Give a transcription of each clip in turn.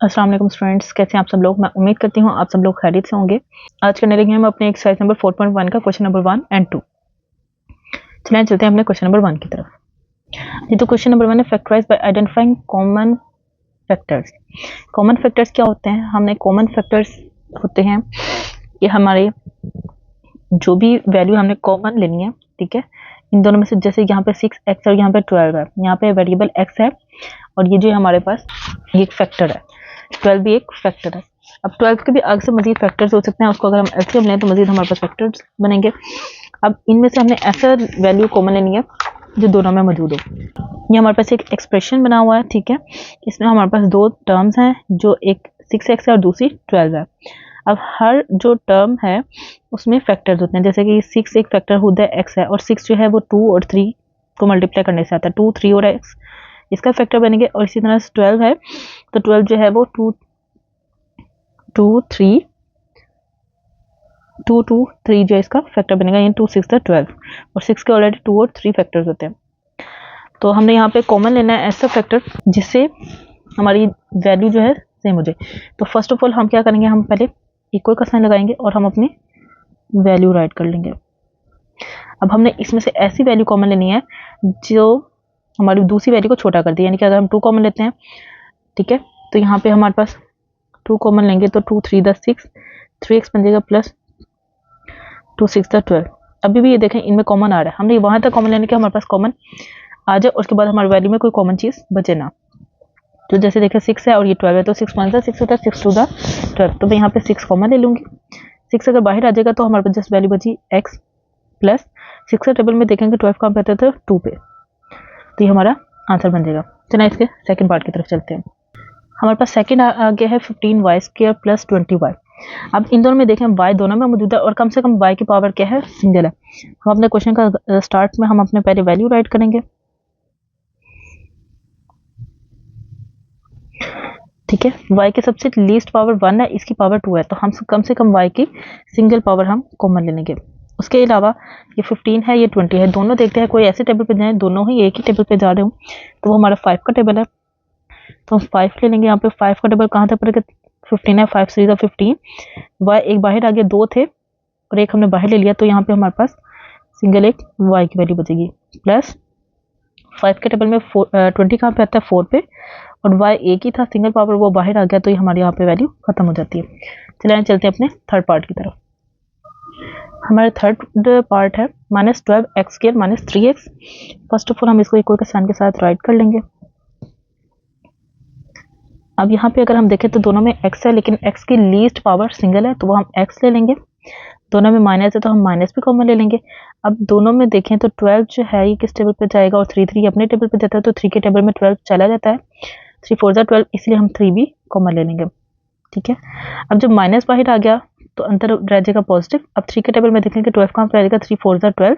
अस्सलाम वालेकुम स्टूडेंट्स, कैसे हैं आप सब लोग। मैं उम्मीद करती हूँ आप सब लोग खैरियत से होंगे। आज करने लगे हम अपने एक्सरसाइज नंबर 4.1 का क्वेश्चन नंबर 1 एंड 2। चलिए चलते हैं अपने क्वेश्चन नंबर 1 की तरफ। ये तो क्वेश्चन नंबर 1 है, factorize by identifying common factors. Common factors क्या होते हैं? हमने कॉमन फैक्टर्स होते हैं कि हमारे जो भी वैल्यू हमने कॉमन लेनी है, ठीक है, इन दोनों में से। जैसे यहाँ पे 6x और यहाँ पे 12 है, यहाँ पे वेरिएबल x है और ये जो हमारे पास ये एक फैक्टर है, 12 भी एक फैक्टर है। अब 12 के भी आगे से मजीद फैक्टर्स हो सकते हैं, उसको अगर हम एलसीएम लें तो मजीद हमारे पास फैक्टर्स बनेंगे। अब इनमें से हमने ऐसा वैल्यू कॉमन लेनी है जो दोनों में मौजूद हो। ये हमारे पास एक एक्सप्रेशन बना हुआ है, ठीक है। इसमें हमारे पास दो टर्म्स हैं, जो एक 6x है और दूसरी 12 है। अब हर जो टर्म है उसमें फैक्टर्स होते हैं। जैसे कि 6 एक फैक्टर होता है x है, और 6 जो है वो 2 और 3 को मल्टीप्लाई करने से आता है, 2, 3 और x इसका फैक्टर बनेंगे। और इसी तरह से 12 है, तो 12 जो है वो 2, 3 जो इसका फैक्टर बनेगा, यानी 2, 6 12। और 6 के ऑलरेडी 2 और 3 फैक्टर्स होते हैं। तो हमने यहाँ पे कॉमन लेना है ऐसा फैक्टर जिससे हमारी वैल्यू जो है सेम हो जाए। तो फर्स्ट ऑफ ऑल हम क्या करेंगे, हम पहले इक्वल का साइन लगाएंगे और हम अपनी वैल्यू राइट कर लेंगे। अब हमने इसमें से ऐसी वैल्यू कॉमन लेनी है जो हमारी दूसरी वैल्यू को छोटा कर दे। यानी कि अगर हम 2 कॉमन लेते हैं, ठीक है, तो यहाँ पे हमारे पास 2 कॉमन लेंगे तो 2, 3 10 6, 3x बन जाएगा प्लस 2, 6 12। अभी भी ये देखें इनमें कॉमन आ रहा है, हमने वहां तक कॉमन लेने के हमारे पास कॉमन आ जाए, उसके बाद हमारी वैल्यू में कोई कॉमन चीज बचे ना। तो जैसे देखें 6 है और ये 12 है, तो 6 1 6 होता है, 6 2 12। तो मैं यहाँ पे 6 कॉमन ले लूंगी। 6 अगर बाहर आ जाएगा तो हमारे पास जस्ट वैल्यू बची x प्लस 6 के टेबल में देखेंगे 12 कहाँ पे आता था, 2 पे। तो ये हमारा आंसर बन जाएगा। चलिए इसके सेकंड पार्ट की तरफ चलते हैं। हमारे पास सेकंड आ गया है 15y² प्लस 20y। अब इन दोनों में देखें y दोनों में मौजूद है और कम से कम y की पावर क्या है, सिंगल है। हम अपने क्वेश्चन का स्टार्ट में हम अपने पहले वैल्यू राइट करेंगे, ठीक है। y की सबसे लीस्ट पावर 1 है, इसकी पावर 2 है, तो हम कम से कम y की सिंगल पावर हम कॉमन ले लेंगे। उसके अलावा ये 15 है, ये 20 है, दोनों देखते हैं कोई ऐसे टेबल पे जाए दोनों ही एक ही टेबल पे जा रहे हो, तो वो हमारा 5 का टेबल है, तो हम 5 ले लेंगे। यहाँ पे 5 का टेबल कहाँ था पड़ेगा, 15 है, 5 3 15। y एक बाहर आ गया, 2 थे और एक हमने बाहर ले लिया, तो यहाँ पे हमारे पास सिंगल एक y की वैल्यू बचेगी। प्लस 5 के टेबल में 20 कहाँ पे आता है, 4 पे, और y एक ही था सिंगल पावर, वो बाहर आ गया, तो ये हमारे यहाँ पे वैल्यू खत्म हो जाती है। चलिए चलते हैं अपने थर्ड पार्ट की तरफ। हमारा थर्ड पार्ट है -12x² - 3x। First of all हम इसको इक्वल के साइन के साथ राइट कर लेंगे। अब यहाँ पे अगर हम देखें तो दोनों में x है, लेकिन x की लीस्ट पावर सिंगल है, तो वो हम x ले लेंगे। दोनों में माइनस है तो हम माइनस भी कॉमन ले लेंगे। अब दोनों में देखें तो 12 जो है ये किस टेबल पे जाएगा, और 3 3 अपने टेबल पे जाता है, तो 3 के टेबल में 12 चला जाता है, 3 4 12, इसलिए हम 3 भी कॉमन ले लेंगे, ठीक है। अब जब माइनस बाहर आ गया तो अंतर रह जाएगा पॉजिटिव। अब 3 के टेबल में देखेंगे 12 कहाँ पे रहेगा, 3 4 12,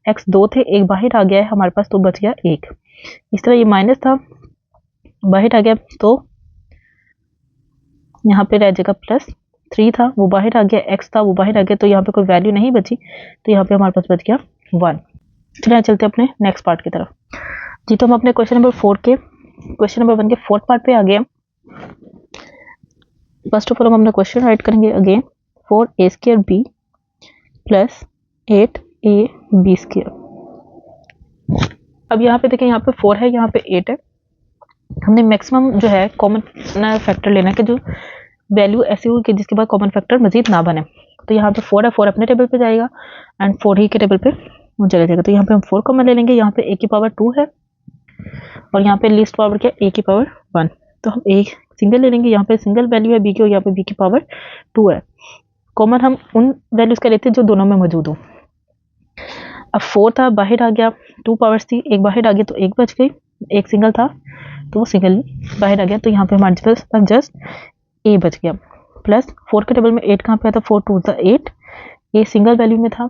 x 2 थे, एक बाहर आ गया है हमारे पास, तो बच गया 1। इस तरह ये माइनस था, बाहर आ गया, तो यहाँ पे रह जाएगा प्लस 3 था, वो बाहर आ गया, x था वो बाहर आ गया, तो यहाँ पे कोई वैल्यू नहीं बची, तो यहाँ पे हमारे पास बच गया 1। चलिए चलते हैं अपने नेक्स्ट पार्ट की तरफ। जी, तो हम अपने क्वेश्चन नंबर 4 के क्वेश्चन नंबर 1 के फोर्थ पार्ट पे आ गए। फर्स्ट ऑफ ऑल हम अपना क्वेश्चन राइट करेंगे अगेन, 4a² प्लस 8ab²। अब यहाँ पे देखें, यहाँ पे 4 है, यहाँ पे 8 है। हमने मैक्सिमम जो है कॉमन फैक्टर लेना है कि जो वैल्यू ऐसी हो कि जिसके बाद कॉमन फैक्टर मजीद ना बने। तो यहाँ पे 4 है, 4 अपने टेबल पे जाएगा एंड 4 ही के टेबल पे वो चला जाएगा, तो यहाँ पे हम 4 कॉमन ले लेंगे। यहाँ पे a की पावर 2 है और यहाँ पे लीस्ट पावर क्या, a की पावर 1, तो हम एक सिंगल ले लेंगे। यहाँ पे सिंगल वैल्यू है b की और यहाँ पे b की पावर 2 है। कॉमन हम उन वैल्यूज का लेते हैं जो दोनों में मौजूद हो। अब 4 था, बाहर आ गया, 2 पावर्स थी, एक बाहर आ गया तो एक बच गई, एक सिंगल था तो वो सिंगल बाहर आ गया, तो यहाँ पे हमारे पास जस्ट a बच गया। प्लस 4 के टेबल में 8 कहाँ पे आता, 4 2 8, ये सिंगल वैल्यू में था,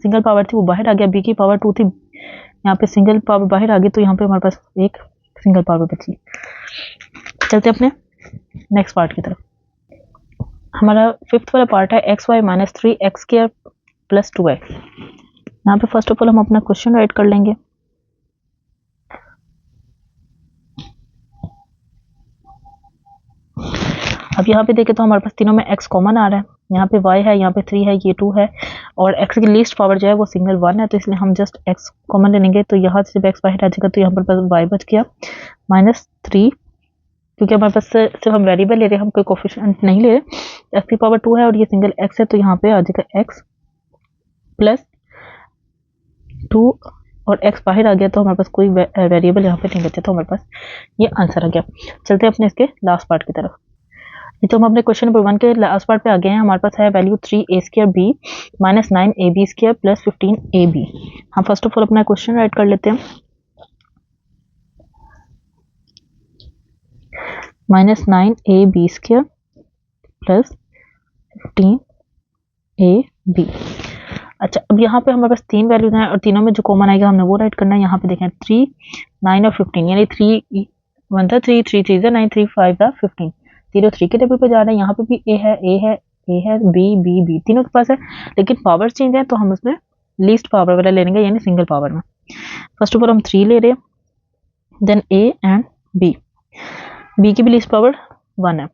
सिंगल पावर थी, वो बाहर आ गया, b की पावर 2 थी, यहाँ पे सिंगल पावर बाहर आ गई, तो यहाँ पे हमारे पास एक सिंगल पावर बची। चलते अपने नेक्स्ट पार्ट की तरफ। हमारा फिफ्थ वाला पार्ट है xy - 3x² प्लस 2y। यहाँ पे फर्स्ट ऑफ ऑल हम अपना क्वेश्चन राइट कर लेंगे। अब यहाँ पे देखें तो हमारे पास तीनों में x कॉमन आ रहा है, यहाँ पे y है, यहाँ पे 3 है, ये 2 है, और x की लीस्ट पावर जो है वो सिंगल 1 है, तो इसलिए हम जस्ट x कॉमन ले लेंगे। तो यहाँ से जब x बाहर आ जाएगा तो यहाँ पर बस y बच गया -3, क्योंकि हमारे पास सिर्फ हम वेरिएबल ले रहे हैं, हम कोई कोफिशिएंट नहीं ले रहे। x की पावर 2 है और ये सिंगल x है, तो यहाँ पे आ जाएगा x प्लस 2 और x बाहर आ गया, तो हमारे पास कोई वेरिएबल यहाँ पे नहीं बचा, तो हमारे पास ये आंसर आ गया। चलते हैं अपने इसके लास्ट पार्ट की तरफ। ये तो हम अपने क्वेश्चन नंबर 1 के लास्ट पार्ट पे आ गए हैं। हमारे पास है value 3a² minus 9ab² plus 15ab। हम फर्स्ट ऑफ ऑल अपना क्वेश्चन राइट कर लेते हैं। -9ab² plus 15ab। अच्छा, अब यहाँ पे हमारे पास 3 वैल्यूज हैं और तीनों में जो कॉमन आएगा हमने वो राइट करना है। यहाँ पे देखें 3, 9 और 15, यानी 3 1 था 3, 3 3 9, 3 5 था 15। 0 3 के टेबल पे जा रहे हैं। यहाँ पे भी ए है, ए है, ए है, बी बी बी, तीनों के पास है, लेकिन पावर चेंज है, तो हम उसमें लीस्ट पावर वाला ले लेंगे, यानी सिंगल पावर में। फर्स्ट ऑफ ऑल हम 3 ले रहे हैं, then A and B. B की भी लीस्ट पावर 1 है।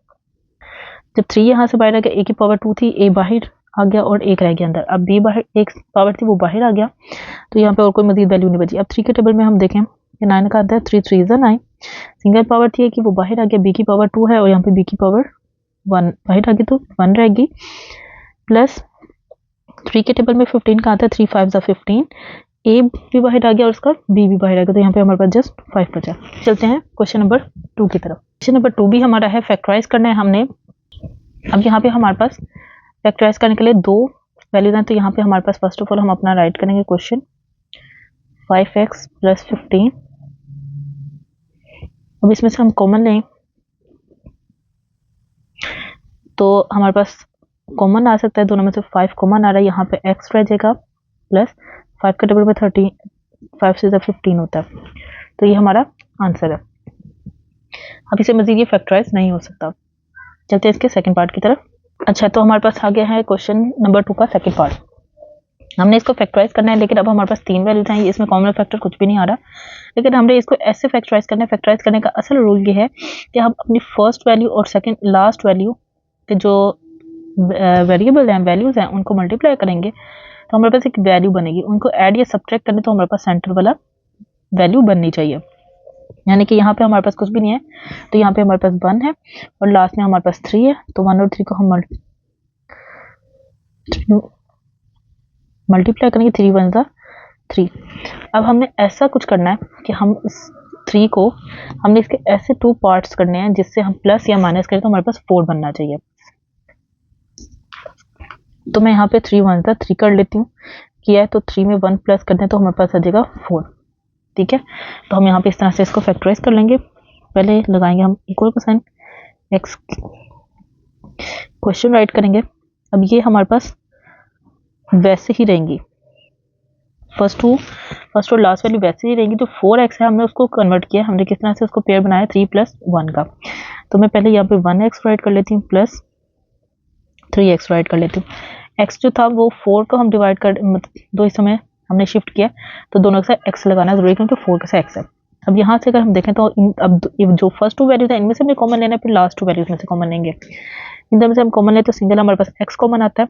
जब 3 यहाँ से बाहर आ गया, ए की पावर 2 थी, ए बाहर आ गया और एक रह गया अंदर। अब बी बाहर, एक पावर थी वो बाहर आ गया, तो यहाँ पे और कोई मजीद वैल्यू नहीं बची। अब 3 के टेबल में हम देखें कि 9 का आता है, 3 3 9, सिंगल पावर थी कि वो बाहर आ गया, बी की पावर 2 है और यहाँ पे बी की पावर 1 बाहर आ गई, तो 1 रहेगी, प्लस 3 के टेबल में 15 का आता है, 3 5 15, ए भी बाहर आ गया और उसका बी भी बाहर आ गया, तो यहाँ पे हमारे पास जस्ट 5 बचा। चलते हैं क्वेश्चन नंबर 2 की तरफ। क्वेश्चन नंबर 2 भी हमारा है, फैक्टराइज करना है हमने। अब यहाँ पे हमारे पास फैक्टराइज करने के लिए 2 वैल्यूज हैं, तो यहाँ पे हमारे पास फर्स्ट ऑफ ऑल हम अपना राइट करेंगे क्वेश्चन 5x प्लस 15। अब इसमें से हम कॉमन लें तो हमारे पास कॉमन आ सकता है, दोनों में से 5 कॉमन आ रहा है, यहाँ पे x रह जाएगा प्लस 5 के टेबल में 30, 5 से 15 होता है, तो ये हमारा आंसर है। अब इसे मजीद ये फैक्टराइज नहीं हो सकता। चलते हैं इसके सेकंड पार्ट की तरफ। अच्छा, तो हमारे पास आ गया है क्वेश्चन नंबर 2 का सेकंड पार्ट। हमने इसको फैक्टराइज करना है, लेकिन अब हमारे पास 3 वैल्यूज हैं, इसमें कॉमन फैक्टर कुछ भी नहीं आ रहा, लेकिन हमने इसको ऐसे फैक्टराइज करना है। फैक्टराइज करने का असल रूल ये है कि हम अपनी फर्स्ट वैल्यू और सेकंड लास्ट वैल्यू के जो वेरिएबल हैं, वैल्यूज हैं, उनको मल्टीप्लाई करेंगे तो हमारे पास एक वैल्यू बनेगी। उनको ऐड या सब्ट्रैक्ट करने तो हमारे पास सेंटर वाला वैल्यू बननी चाहिए, यानी कि यहाँ पे हमारे पास कुछ भी नहीं है, तो यहाँ पे हमारे पास 1 है और लास्ट में हमारे पास 3 है, तो 1 और 3 को हम मल्टीप्लाई करेंगे, 3 1 जा 3। अब हमने ऐसा कुछ करना है कि हम इस 3 को हमने इसके ऐसे 2 पार्ट्स करने हैं जिससे हम प्लस या माइनस करें तो हमारे पास 4 बनना चाहिए। तो मैं यहाँ पे 3 1 जा 3 कर लेती हूँ, किया है, तो 3 में 1 प्लस करते हैं तो हमारे पास आ जाएगा 4। ठीक है, तो हम यहाँ पे इस तरह से इसको फैक्टराइज कर लेंगे। पहले लगाएंगे हम इक्वल का साइन, एक्स क्वेश्चन राइट करेंगे। अब ये हमारे पास वैसे ही रहेंगी, फर्स्ट और लास्ट वैल्यू वैसे ही रहेंगी। जो 4x है हमने उसको कन्वर्ट किया, हमने किस तरह से उसको पेयर बनाया 3 + 1 का। तो मैं पहले यहाँ पे 1x राइट कर लेती हूँ प्लस 3x राइट कर लेती हूँ। x जो था वो 4 को हम डिवाइड कर, मतलब 2 हिस्सों में हमने शिफ्ट किया, तो दोनों के साथ x लगाना जरूरी है क्योंकि 4 के साथ x है। अब यहाँ से अगर हम देखें तो अब जो फर्स्ट 2 वैल्यूज है इनमें से हमने कॉमन लेना है, फिर लास्ट 2 वैल्यूज में से कॉमन लेंगे। इन में से हम कॉमन लें तो सिंगल हमारे पास x कॉमन आता है,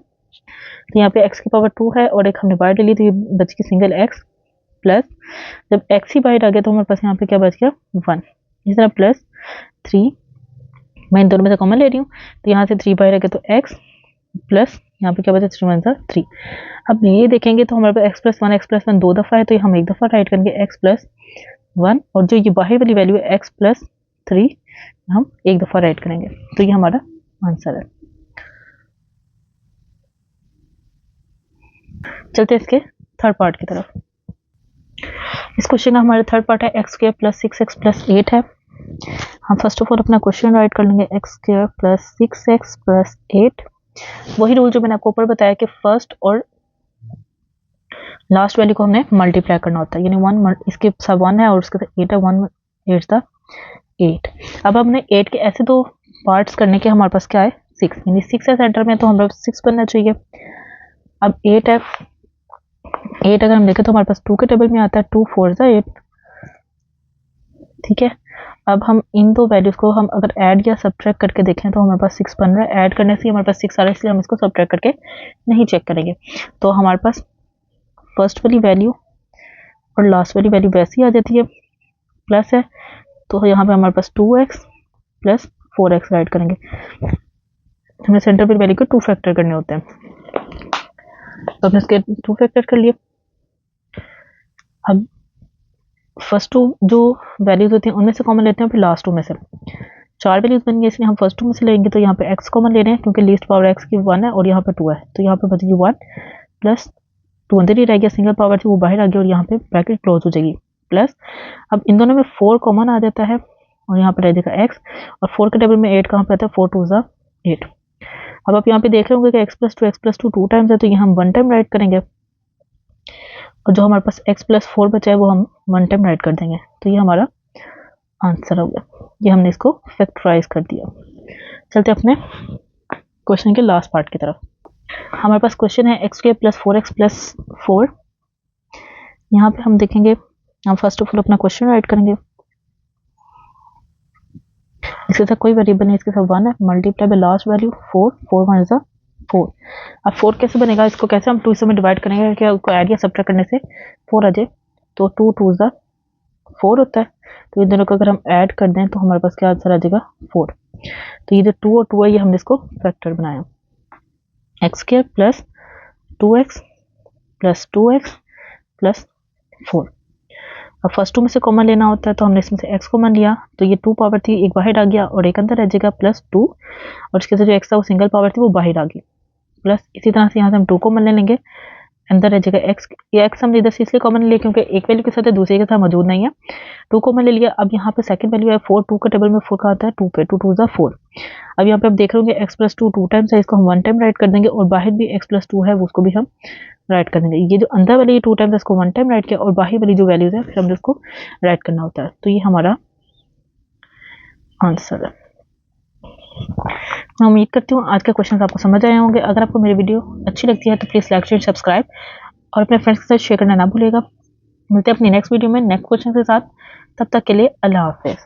तो यहाँ पे x की पावर 2 है और एक हमने बाहर ले ली, तो ये बच गई सिंगल x, प्लस जब x ही बाहर आ गया तो हमारे पास यहाँ पे क्या बच गया 1। इस तरह प्लस 3, मैं इन दोनों में से कॉमन ले रही हूँ, तो यहाँ से 3 बाहर आ गया तो x, प्लस यहाँ पे क्या बचा 3 1 3। अब ये देखेंगे तो हमारे पास x + 1 2 दफ़ा है, तो हम एक दफ़ा राइट करेंगे x + 1, और जो ये बाहर वाली वैल्यू है x + 3 हम एक दफ़ा राइट करेंगे, तो ये हमारा आंसर है। चलते हैं इसके थर्ड पार्ट की तरफ। इस क्वेश्चन का हमारा थर्ड पार्ट है x² + 6x + 8 है। हम फर्स्ट ऑफ ऑल अपना क्वेश्चन राइट कर लेंगे x² + 6x + 8। वही रूल जो मैंने आपको ऊपर बताया कि फर्स्ट और लास्ट वैल्यू को हमने मल्टीप्लाई करना होता है, यानी 1 इसके साथ 1 है और उसके साथ 8 है, 1 8 था 8। अब हमने 8 के ऐसे 2 पार्ट्स करने के हमारे पास क्या है 6, यानी 6 है सेंटर में, तो हमारे पास 6 बनना चाहिए। अब 8 है, 8 अगर हम देखें तो हमारे पास 2 के टेबल में आता है, 2 4 8, ठीक है। अब हम इन दो वैल्यूज़ को हम अगर ऐड या सब्ट्रैक्ट करके देखें तो हमारे पास 6 बन रहा है। ऐड करने से हमारे पास 6 आ रहा है, इसलिए हम इसको सब्ट्रैक्ट करके नहीं चेक करेंगे। तो हमारे पास फर्स्ट वाली वैल्यू और लास्ट वाली वैल्यू वैसी आ जाती है, प्लस है, तो यहाँ पे हमारे पास 2x प्लस 4x राइट करेंगे। हमें सेंटर पर वैल्यू को 2 फैक्टर करने होते हैं, तो हमने इसके 2 फैक्टर कर लिए। अब फर्स्ट 2 जो वैल्यूज होती हैं उनमें से कॉमन लेते हैं, फिर लास्ट 2 में से 4 वैल्यूज बन गई, इसलिए हम फर्स्ट 2 में से लेंगे। तो यहाँ पे x कॉमन ले रहे हैं क्योंकि लीस्ट पावर x की 1 है और यहाँ पे 2 है, तो यहाँ पे बचेगी 1 प्लस 2 अंदर ही रह गया, सिंगल पावर थी वो बाहर आ गया और यहाँ पे ब्रैकेट क्लोज हो जाएगी प्लस। अब इन दोनों में 4 कॉमन आ जाता है और यहाँ पे रह जाएगा x, और 4 के टेबल में 8 कहाँ पे आता है, 4 2 ज़ा 8। अब आप यहाँ पे देख रहे होंगे कि x प्लस टू 2 टाइम्स है, तो यहाँ हम 1 टाइम राइट करेंगे और जो हमारे पास x प्लस 4 बचा है वो हम 1 टाइम राइट कर देंगे। तो ये हमारा आंसर हो गया, ये हमने इसको फैक्टराइज कर दिया। चलते अपने क्वेश्चन के लास्ट पार्ट की तरफ। हमारे पास क्वेश्चन है x square plus 4x plus 4। यहाँ पे हम देखेंगे, हम फर्स्ट ऑफ ऑल अपना क्वेश्चन राइट करेंगे। इसके साथ कोई वेरिएबल नहीं, इसके साथ 1 है, मल्टीप्लाई बाय लास्ट वैल्यू 4, 4 1 ज़ा 4। अब 4 कैसे बनेगा, इसको कैसे हम 2 में डिवाइड करेंगे, क्या उसको ऐड या सब्ट्रैक्ट करने से 4 आ जाए, तो 2 2 ज़ा 4 होता है। तो इन दोनों को अगर हम ऐड कर दें तो हमारे पास क्या आंसर आ जाएगा 4। तो ये जो 2 और 2 है ये हमने इसको फैक्टर बनाया, x square plus 2x plus 2x plus 4। अब फर्स्ट 2 में से कॉमन लेना होता है, तो हमने इसमें से x कॉमन लिया, तो ये 2 पावर थी एक बाहर आ गया और एक अंदर रह जाएगा प्लस 2, और इसके साथ जो x था वो सिंगल पावर थी वो बाहर आ गई प्लस। इसी तरह से यहाँ से हम 2 कॉमन ले लेंगे, अंदर रह जाएगा x। ये x हम इधर से इसलिए कॉमन ले क्योंकि एक वैल्यू के साथ है, दूसरे के साथ मौजूद नहीं है। 2 कॉमन ले लिया। अब यहाँ पे सेकंड वैल्यू है 4, 2 का टेबल में 4 का आता है 2 पे, 2 2 ज़ा 4। अब यहाँ पे आप देख रहे होंगे x प्लस 2 2 टाइम्स है, इसको हम 1 टाइम राइट कर देंगे, और बाहर भी x प्लस 2 है वो उसको भी हम राइट कर देंगे। ये जो अंदर वाली 2 टाइम्स है इसको 1 टाइम राइट किया, और बाहर वाली जो वैल्यूज है फिर हमने उसको राइट करना होता है। तो ये हमारा आंसर है। मैं उम्मीद करती हूँ आज के क्वेश्चन आपको समझ आए होंगे। अगर आपको मेरी वीडियो अच्छी लगती है तो प्लीज़ लाइक शेयर सब्सक्राइब और अपने फ्रेंड्स के साथ शेयर करना ना भूलिएगा। मिलते हैं अपनी नेक्स्ट वीडियो में नेक्स्ट क्वेश्चन के साथ, तब तक के लिए अल्लाह हाफिज़।